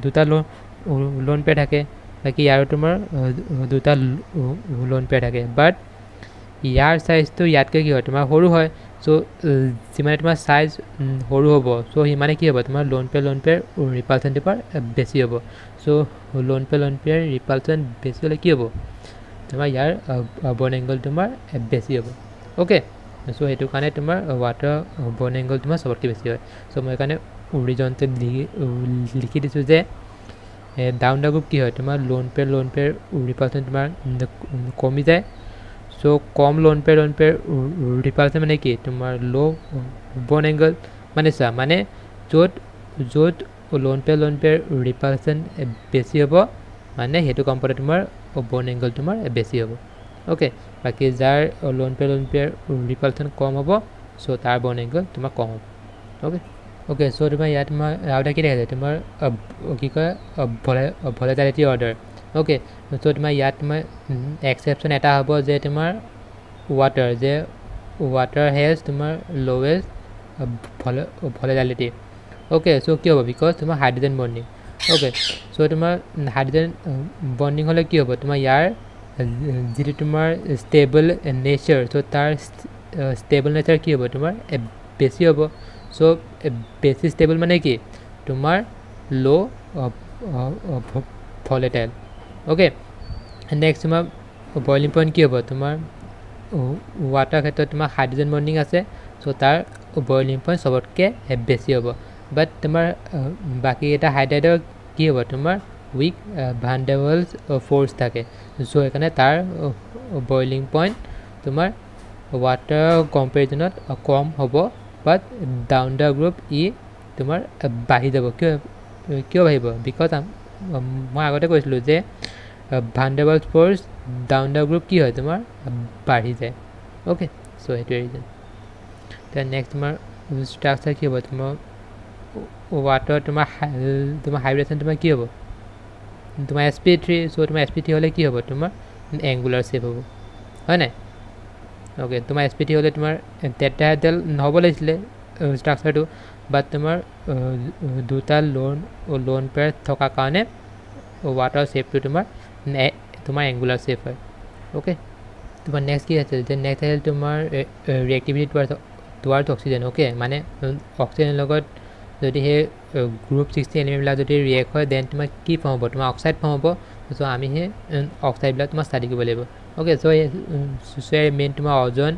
দুটা লোন পেয়াৰ থাকে বাকি ইয়াৰ তোমাৰ দুটা লোন পেয়াৰ থাকে বাট ইয়াৰ সাইজটো ইয়াতকে কি হয় তোমাৰ সৰু হয় সো যিমানে তোমাৰ সাইজ সৰু হ'ব সো হিমানে কি হ'ব তোমাৰ লোন পেয়াৰ ৰিপালশন তোমাৰ বেছি হ'ব সো লোন পেয়াৰ ৰিপালশন বেছি হ'লে কি হ'ব তোমাৰ ইয়াৰ বন্ড এংগল তোমাৰ বেছি হ'ব ওকে সো হেতু কাৰণে তোমাৰ ওয়াটাৰ বন্ড এংগল তোমাৰ সবতকে বেছি হয় সো মই কাৰণে হৰিজন্টেল লিখি দিছো যে ডাউন দা গ্ৰুপ কি হয় তোমাৰ লোন পেয়াৰ ৰিপালশন তোমাৰ কমি যায় সো কম লোন পেয়াৰ ৰিপালশন মানে কি তোমাৰ লো বন্ড এংগল মানে চা মানে য'ত লোন পেয়াৰ ৰিপালশন বেছি হ'ব মানে হেতু কম্পাউণ্ডত তোমাৰ বন্ড এংগল তোমাৰ বেছি হ'ব ওকে বাকি যাৰ লোন পেয়াৰ ৰিপালশন কম হ'ব সো তাৰ বন্ড এংগল তোমাৰ কম হ'ব ওকে সো তোমাৰ ইয়াত তোমাৰ আউটা কি দেখা যায় তোমাৰ কি কয় ভলাটিলিটি অৰ্ডাৰ ওকে সো তোমাৰ ইয়াত তোমাৰ এক্সেপশন এটা হ'ব যে তোমাৰ water has তোমাৰ lowest volatility ওকে সো কি হ'ব বিকজ তোমাৰ হাইড্ৰোজেন বন্ডিং ওকে সো তোমাৰ হাইড্ৰোজেন বন্ডিং হ'লে কি হ'ব তোমাৰ ইয়াৰ যেটো তোমাৰ ষ্টেবল নেচাৰ সো তাৰ ষ্টেবল নেচাৰ কি হ'ব তোমাৰ বেছি হ'ব সো বেছি ষ্টেবল মানে কি তোমাৰ লো ভলাটাইল ওকে নেক্সট তোমাৰ বয়লিং পইণ্ট কি হ'ব তোমাৰ ওয়াটাৰ ক্ষেত্ৰত তোমাৰ হাইড্ৰোজেন বন্ডিং আছে সো তাৰ বয়লিং পইণ্ট সবতকে বেছি হ'ব বাট তোমাৰ বাকি এটা হাইড্ৰাইডৰ কি হ'ব তোমাৰ উইক ভান্ডাৰেবল ফোৰ্স থাকে সো এখানে তাৰ বয়লিং পইণ্ট তোমাৰ ওয়াটাৰ কম্পেৰিজনত কম হ'ব বাট ডাউন দা গ্ৰুপ ই তোমাৰ বাঢ়ি যাব কিয় বাঢ়িব বিকজ মই আগতে কৈছিলো যে ভান্ডাৰেবল ফোৰ্স ডাউন দা গ্ৰুপ কি হয় তোমাৰ বাঢ়ি যায় ওকে সো এটো ৰিজন তে নেক্সট তোমাৰ স্ট্ৰাকচাৰ কি হ'ব তোমাৰ ওয়াটাৰ তোমাৰ হাইব্ৰেশন তোমাৰ কি হ'ব তোমাৰ sp3 সো তোমাৰ sp3 হ'লে কি হ'ব তোমাৰ এঙ্গুলাৰ শেপ হ'ব হয় নাই ওকে তোমাৰ sp3 হলে তোমাৰ টেট্ৰাহেড্ৰেল নহব লাগিছিলে স্ট্ৰাকচাৰটো বাট তোমাৰ দুটা লোন পেয়াৰ থকা কাৰণে ওয়াটাৰ শেপটো তোমাৰ এঙ্গুলাৰ শেপ হয় ওকে তোমাৰ নেক্সট কি আছে যে নেক্সট আছে তোমাৰ ৰিএক্টিভিটি টুৱাৰ্ডছ অক্সিজেন ওকে মানে অক্সিজেনৰ লগত যদি সেই গ্ৰুপ 60 এলিমেণ্টবিলাক যদি ৰিয়েক্ট হয় দেন তোমাৰ কি ফৰ্ম হ'ব তোমাৰ অক্সাইড ফৰ্ম হ'ব চ' আমি সেই অক্সাইডবিলাক তোমাৰ ষ্টাডি কৰিব লাগিব ওকে চ' মেইন তোমাৰ অজন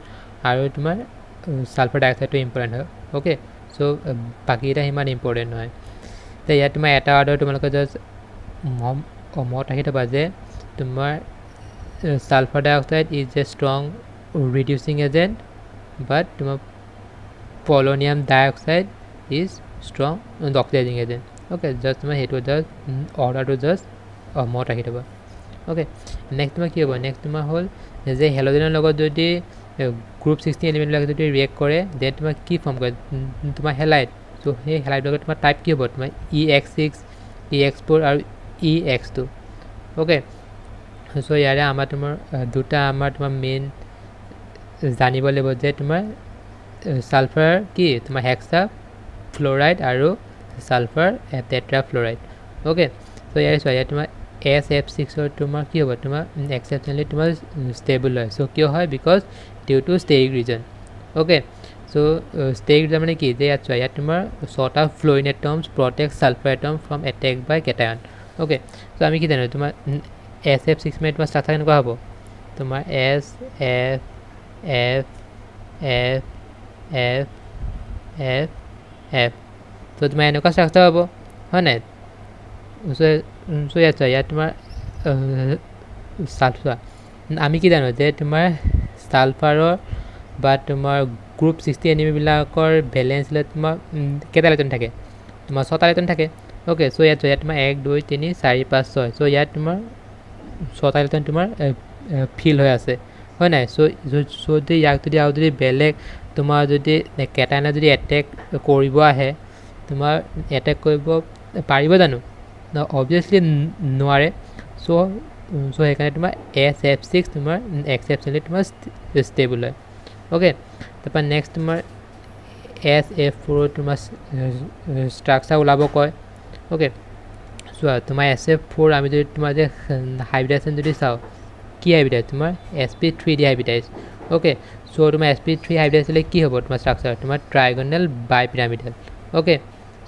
আৰু তোমাৰ ছালফাৰ ডাইঅক্সাইডটো ইম্পৰ্টেণ্ট হয় ওকে চ' বাকীকেইটা সিমান ইম্পৰ্টেণ্ট নহয় তো ইয়াত তোমাৰ এটা অৰ্ডাৰ তোমালোকে জাষ্ট মত ৰাখি থ'বা যে তোমাৰ sulphur dioxide is a strong reducing agent but তোমাৰ polonium dioxide is strong oxidising agent okay just তোমাৰ সেইটো জাষ্ট অৰ্ডাৰটো জাষ্ট মত ৰাখি থ'বা ওকে নেক্সট তোমাৰ কি হ'ব নেক্সট তোমাৰ হ'ল যে হেল'জেনৰ লগত যদি গ্ৰুপ 60 এলিমেণ্টবিলাক যদি ৰিয়েক্ট কৰে দেন তোমাৰ কি ফৰ্ম কৰে তোমাৰ হেলাইট চ' সেই হেলাইটবিলাকৰ তোমাৰ টাইপ কি হ'ব তোমাৰ EX6 EX4 আৰু EX2 ওকে চ' ইয়াৰে আমাৰ তোমাৰ দুটা তোমাৰ মেইন জানিব লাগিব যে তোমাৰ ছালফাৰ কি তোমাৰ হেক্সা ফ্ল'ৰাইড আৰু ছালফাৰ টেট্ৰা ফ্ল'ৰাইড ওকে চ' ইয়াৰে চোৱা ইয়াত তোমাৰ SF6 তোমাৰ কি হ'ব তোমাৰ এক্সেপশ্যনেলি তোমাৰ ষ্টেবল হয় চ' কিয় হয় because due to steric reason okay so' steric reason মানে কি যে ইয়াত চোৱা ইয়াত তোমাৰ ছটা fluorine atoms protect sulphur atom from attack by cation okay so' আমি কি জানো তোমাৰ SF6 মানে তোমাৰ ষ্ট্ৰাকচাৰ কেনেকুৱা হ'ব তোমাৰ S F F F F F F চ' তোমাৰ এনেকুৱা ষ্ট্ৰাকচাৰ হ'ব হয় নাই চ' ইয়াত তোমাৰ ছালফাৰ আমি কি জানো যে তোমাৰ ছালফাৰৰ বা তোমাৰ গ্ৰুপ 60 এনিমিবিলাকৰ ভেলেঞ্চ হ'লে তোমাৰ কেইটা ইলেক্ট্ৰন থাকে তোমাৰ 6টা ইলেক্ট্ৰন থাকে ওকে চ' ইয়াত তোমাৰ 1 2 3 4 5 6 চ' ইয়াত তোমাৰ 6টা ইলেক্ট্ৰন তোমাৰ ফিল হৈ আছে হয় নাই চ' যদি ইয়াক যদি আৰু যদি বেলেগ তোমাৰ যদি কেটায়নে যদি এটেক কৰিব আহে তোমাৰ এটেক কৰিব পাৰিব জানো অবভিয়াছলি নোৱাৰে চ' সেইকাৰণে তোমাৰ SF6 তোমাৰ এক্সেপশ্যনেলি তোমাৰ ষ্টেবল হয় ওকে তাৰপৰা নেক্সট তোমাৰ SF4 তোমাৰ ষ্ট্ৰাকচাৰ ওলাব কয় ওকে চোৱা তোমাৰ SF4 আমি যদি তোমাৰ যে হাইব্ৰিডাইজেশ্যন যদি চাওঁ কি হাইব্ৰিডাইজ তোমাৰ sp3 হাইব্ৰিডাইজ ওকে চ' তোমাৰ sp3 হাইব্ৰিডাইজ হ'লে কি হ'ব তোমাৰ ষ্ট্ৰাকচাৰ তোমাৰ ট্ৰাইগনেল বাই পিৰামিডেল ওকে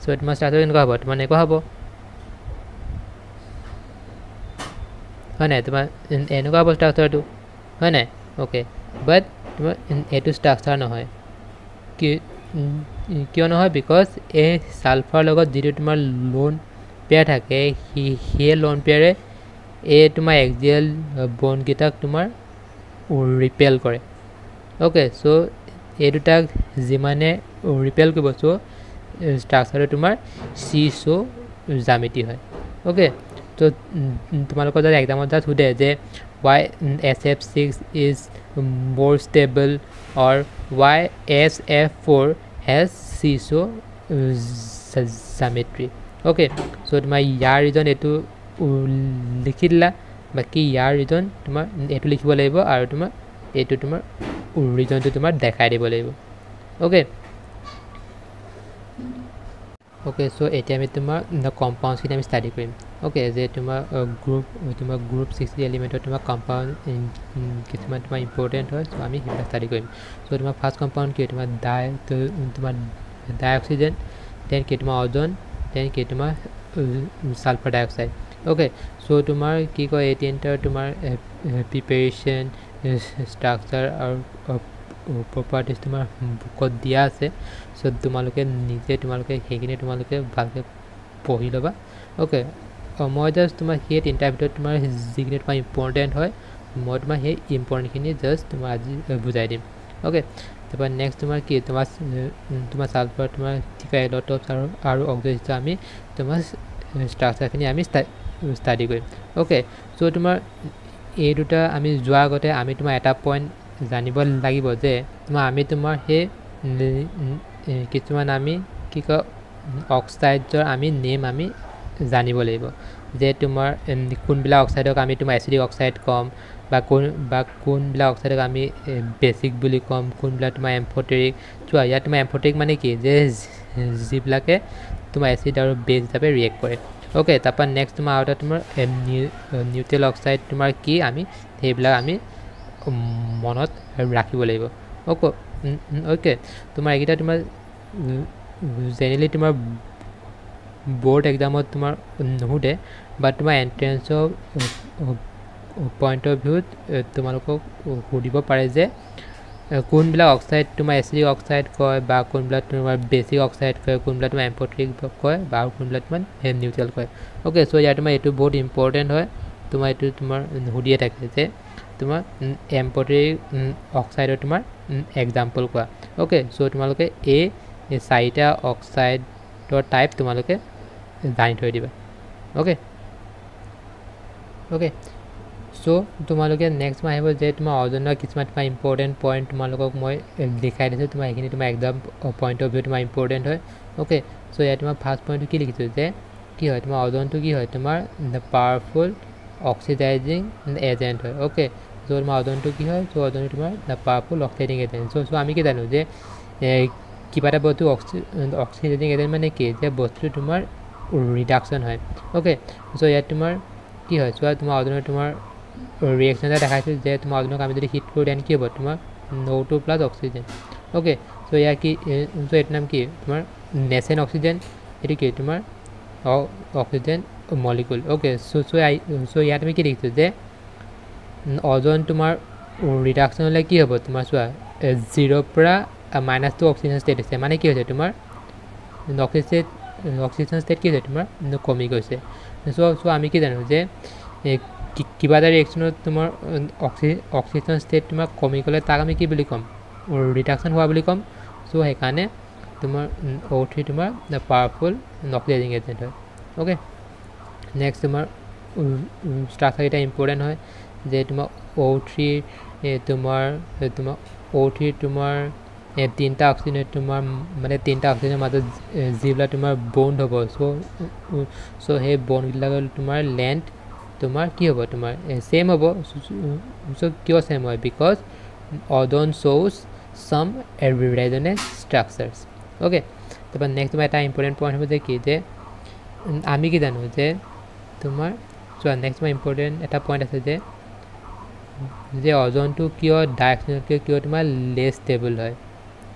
চ' তোমাৰ ষ্ট্ৰাকচাৰ কেনেকুৱা হ'ব তোমাৰ এনেকুৱা হ'ব হয় নাই তোমাৰ এনেকুৱা হ'ব ষ্ট্ৰাকচাৰটো হয় নাই ওকে বাট তোমাৰ এইটো ষ্ট্ৰাকচাৰ নহয় কিয় নহয় বিকজ এই ছালফাৰ লগত যিটো তোমাৰ লোন পেয়াৰ থাকে সেই লোন পেয়াৰে এই তোমাৰ এক্সিয়েল বনকেইটাক তোমাৰ ৰিপেল কৰে ওকে চ' এই দুটাক যিমানে ৰিপেল কৰিব চ' ষ্ট্ৰাকচাৰটো তোমাৰ চিছ' জ্যামিতি হয় ওকে ত' তোমালোকৰ যদি এক্সামত জাষ্ট সোধে যে why SF6 is more stable or why SF4 has CISO symmetry okay so তোমাৰ ইয়াৰ ৰিজন এইটো লিখি দিলা বাকি ইয়াৰ ৰিজন তোমাৰ এইটো লিখিব লাগিব আৰু তোমাৰ এইটো তোমাৰ ৰিজনটো তোমাৰ দেখাই দিব লাগিব okay okay so এতিয়া আমি তোমাৰ কম্পাউণ্ডছ খিনি আমি ষ্টাডি কৰিম okay যে তোমাৰ গ্ৰুপ 60 এলিমেণ্টৰ তোমাৰ কম্পাউণ্ড কিছুমান তোমাৰ ইম্পৰ্টেণ্ট হয় so আমি সেইবিলাক ষ্টাডি কৰিম so তোমাৰ ফাৰ্ষ্ট কম্পাউণ্ড কি তোমাৰ ডাইঅক্সিজেন দেন কি তোমাৰ অজন দেন কি তোমাৰ ছালফাৰ ডাইঅক্সাইড okay so তোমাৰ কি কয় এই তিনিটাৰ তোমাৰ প্ৰিপেৰেশ্যন ষ্ট্ৰাকচাৰ আৰু প্ৰপাৰ্টিজ তোমাৰ বুকত দিয়া আছে চ' তোমালোকে নিজে সেইখিনি তোমালোকে ভালকৈ পঢ়ি ল'বা অ'কে মই জাষ্ট তোমাৰ সেই তিনিটাৰ ভিতৰত তোমাৰ যিখিনি তোমাৰ ইম্পৰ্টেণ্ট হয় মই তোমাৰ সেই ইম্পৰ্টেণ্টখিনি জাষ্ট তোমাৰ আজি বুজাই দিম অ'কে তাৰপৰা নেক্সট তোমাৰ কি তোমাৰ ছালফাৰ তোমাৰ এল'টপছ আৰু অক্সিজেন আমি তোমাৰ ষ্ট্ৰাকচাৰখিনি আমি ষ্টাডি কৰিম অ'কে চ' তোমাৰ এই দুটা আমি যোৱাৰ আগতে আমি তোমাৰ এটা পইণ্ট জানিব লাগিব যে আমি তোমাৰ সেই কিছুমান আমি কি কয় অক্সাইডৰ আমি নেম আমি জানিব লাগিব যে তোমাৰ কোনবিলাক অক্সাইডক আমি তোমাৰ এচিডিক অক্সাইড কম বা কোনবিলাক অক্সাইডক আমি বেছিক বুলি কম কোনবিলাক তোমাৰ এম্ফটেৰিক চোৱা ইয়াত তোমাৰ এম্ফটেৰিক মানে কি যে যিবিলাকে তোমাৰ এচিড আৰু বেছ হিচাপে ৰিয়েক্ট কৰে ওকে তাৰপৰা নেক্সট তোমাৰ আৰু এটা তোমাৰ নিউট্ৰেল অক্সাইড তোমাৰ কি আমি সেইবিলাক আমি মনত ৰাখিব লাগিব ওকে ওকে তোমাৰ এইকেইটা তোমাৰ জেনেৰেলি তোমাৰ बोर्ड एग्जामत तुम नुसुधे बट तुम एंट्रेंसर पॉइंट ऑफ व्यू तुम्हारा सुधिब पारे जे कोनबिला ऑक्साइड तुम एसिडिक ऑक्साइड कय बा कोनबिला तुम बेसिक ऑक्साइड कय कोनबिला तुम एम्फोटेरिक कय बा कोनबिला तुम न्यूट्रल कय ओके सो यार तुम एटु बहुत इम्पोर्टेंट है तुम एटु तुम सुधिए थाके जे तुम एम्फोटेरिक ऑक्साइड तुम एग्जाम्पल कोआ ओके सो तुम्हारे ए चारिटा ऑक्साइडर टाइप तुम्हारे जानी थৈ दिबा ओके ओके सो तुम्हारे नेक्स्ट मैं आहिब जे तुम ओजोनर किछुमान तुम इम्पोर्टेंट पॉइंट तुम्हारोक मैं लिखाई दिसो तुम एखिनि तुम एग्जाम पॉइंट ऑफ व्यू तुम इम्पोर्टेंट है ओके सो यार तुम फार्स्ट पॉइंट कि लिखिছো जे कि है तुम ओजोन तो कि है तुम पावरफुल ऑक्सीडाइजिंग एजेंट है ओके सो तुम ओजोन तो कि है सो ओजोन तुम पावरफुल ऑक्सीडाइजिंग एजेंट सो आमी कि जानो जे किबा এটা বস্তু অক্সিডাইজিং এজেন্ট মানে কি যে বস্তু তোমার রিডাকশন হয় ওকে সো ইয়াত তোমার কি হয় চোৱা তোমাৰ অজনৰ তোমাৰ ৰিয়েকশন এটা দেখাইছো যে তোমাৰ অজনক আমি যদি হিট কৰো দেন কি হ'ব তোমাৰ NO2 plus oxygen okay so ইয়াৰ কি সো এটাৰ নাম কি তোমাৰ নেসেন অক্সিজেন এটো কি তোমাৰ অক্সিজেন মলিকুল ওকে সো ইয়াত আমি কি দেখিছো যে অজন তোমাৰ ৰিডাকশন হলে কি হ'ব তোমাৰ চোৱা 0 পৰা -2 ऑक्सीजन स्टेट है माने कि तुमार ऑक्सीजन स्टेट कि तुमार कमी गई सो सो आमी कि जानो जे किबा এটা रिएक्शन तुमार ऑक्सीजन स्टेट तुमार कमी गले ताक आमी कि बुली कम रिडक्शन हुआ बुली कम सो हे काने तुमार O3 तुमार पावरफुल ऑक्सीडाइजिंग एजेंट है ओके नेक्स्ट तुमार स्ट्रक्चर এটা इम्पोर्टेंट है जे तुमार O3 तुमार O3 तुमार तीनटा ऑक्सीजन तुमार माने तीनटा ऑक्सीजन मध्य जिबला तुमार बॉन्ड होबो सो हे बॉन्ड गिला तुमार लेंथ तुमार की होबो तुमार सेम होबो सो क्यों सेम है because ozone shows some resonance structures okay तब नेक्स्ट तुम এটা इम्पोर्टेंट पॉइंट होबो जे कि जे आमी कि जानो जे तुमार सो नेक्स्ट में इम्पोर्टेंट এটা पॉइंट আছে जे ओजोन तो क्यों डायरेक्शन के क्यों तुमार लेस स्टेबल है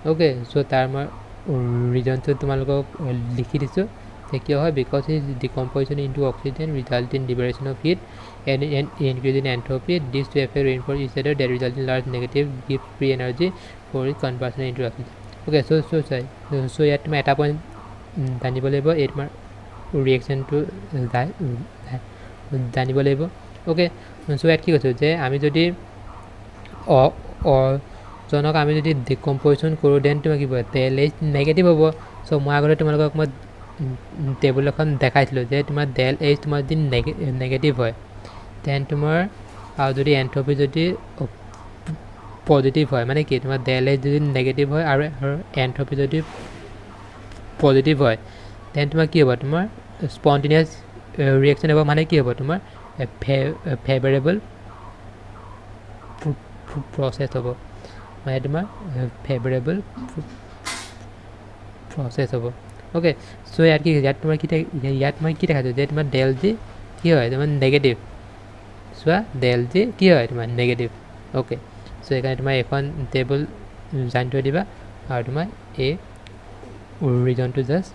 ओके सो तार मैं रीजन तो तुम्हारे लिखी दिसो क्यों है because is decomposition into oxygen result in liberation of heat and increase in entropy this two effect reinforce each other that result in large negative गिव free energy for conversion into oxygen okay so यात तुम এটা point জানিব লাগিব এই তোমাৰ ৰিएक्शन two জানিব লাগিব ओके सो यात কি কৈছো যে আমি যদি जनक आम जो डिकम्पोजिशन करूँ देन तुम कि तेल एच नेगेटिव हम सो मैं आगे तुम मैं टेबुल देखा तुम डेल एच तुम जो नेगेटिव है देन तुम जो एंट्रोपी जो पजिटिव है माने कि तुम डेल एच जो नेगेटिव है और एंट्रोपी जो पजिटिव है देन तुम कि हम तुम स्पन्टेनियास रिएक्शन हम माने कि हम तुम फेवरेबल प्रोसेस हम मैं तुम फेवरेबल प्रोसेस हम ओके सो यार कि तुम मैं कि देखा तुम डेल जी कि है तुम नेगेटिव चुआ डेल जी कि है तुम नेगेटिव ओके सो ये तुम एन टेबल जान थৈ दिबा और तुम ए रिजन तो जस्ट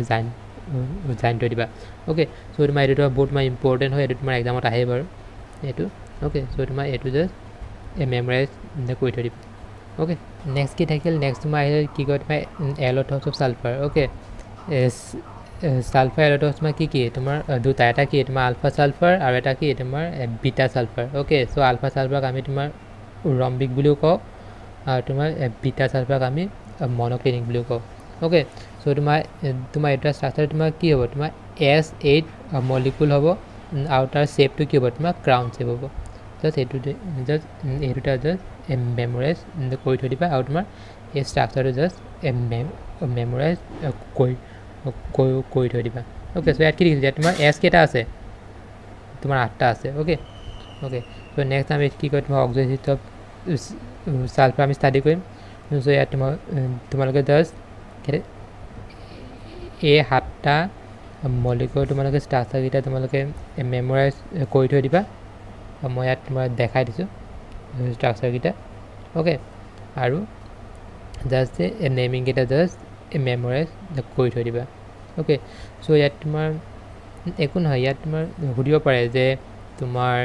जान थৈ दिबा ओके सो तुम ये बहुत मैं इम्पोर्टेंट है तुम एग्जाम आए बार ये ओके सो तुम ये जस्ट मेमोराइज कर थৈ दिबा ओके नेक्स्ट कि থাকিল नेक्स्ट तुम कि कय तुम एलोटॉक्स ऑफ सल्फर ओके सल्फर एलोटॉक्स में कि तुम दुटा এটা कि तुम अल्फा सल्फर और এটা कि तुम beta sulphur okay so alpha sulphur आम तुम रम्बिक बुलिও कওঁ और तुम बीटा सल्फर आम मोनोक्लिनिक बुलिও कওঁ ओके सो तुम এটা स्ट्रक्चर तुम कि हम तुम S8 मलिकुल हम और तार शेप तो कि हम तुम क्राउन शेप हम जस्ट ये दुटा जस्ट मेमोराइज कर थৈ दिबा और तुम ये स्ट्रक्चर जस्ट मेमोराइज कर थৈ दिबा ओके सो यार कि तुम एस केटा आछे তোমাৰ 8টা আছে ওকে ওকে সো নেক্সট আমি কি কৰিম তোমাৰ অক্সিজেন অফ সালফাৰ আমি ষ্টাডি কৰিম সো ইয়াত তোমালোকে জাস্ট এই 7টা মলিকুলাৰ তোমালোকে ষ্ট্ৰাকচাৰ কিটা তোমালোকে মেমৰাইজ কৰি থৈ দিবা মই ইয়াত তোমাৰ দেখাই দিছোঁ ষ্ট্ৰাকচাৰ কিটা ওকে আৰু জাস্ট নেমিং কিটা জাস্ট মেমৰাইজ কৰি থৈ দিবা ওকে সো ইয়াত তোমাৰ একো নহয় ইয়াত তোমাৰ সুধিব পাৰে যে তোমাৰ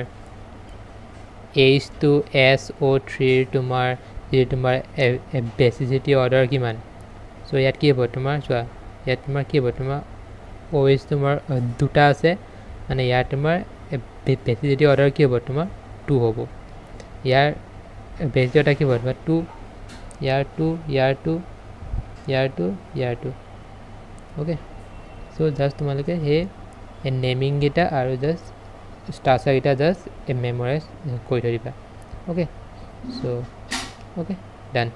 H2SO3 তোমাৰ বেচিচিটি অৰ্ডাৰ কিমান সো ইয়াত কি হ'ব তোমাৰ চোৱা ইয়াত তোমাৰ কি হ'ব তোমাৰ OH তোমাৰ দুটা আছে মানে ইয়াত তোমাৰ বেচিচিটি অৰ্ডাৰ কি হ'ব তোমাৰ 2 হ'ব ইয়াৰ বেচিচিটি অৰ্ডাৰ কি হ'ব তোমাৰ 2 ইয়াৰ 2 ইয়াৰ 2 ইয়াৰ 2 ইয়াৰ 2 ওকে সো জাস্ট তোমালোকে হে নেমিং কিটা আৰু জাস্ট ষ্ট্ৰাকচাৰ কিটা জাস্ট মেমৰাইজ কৰি থৈ দিবা ওকে সো ওকে ডান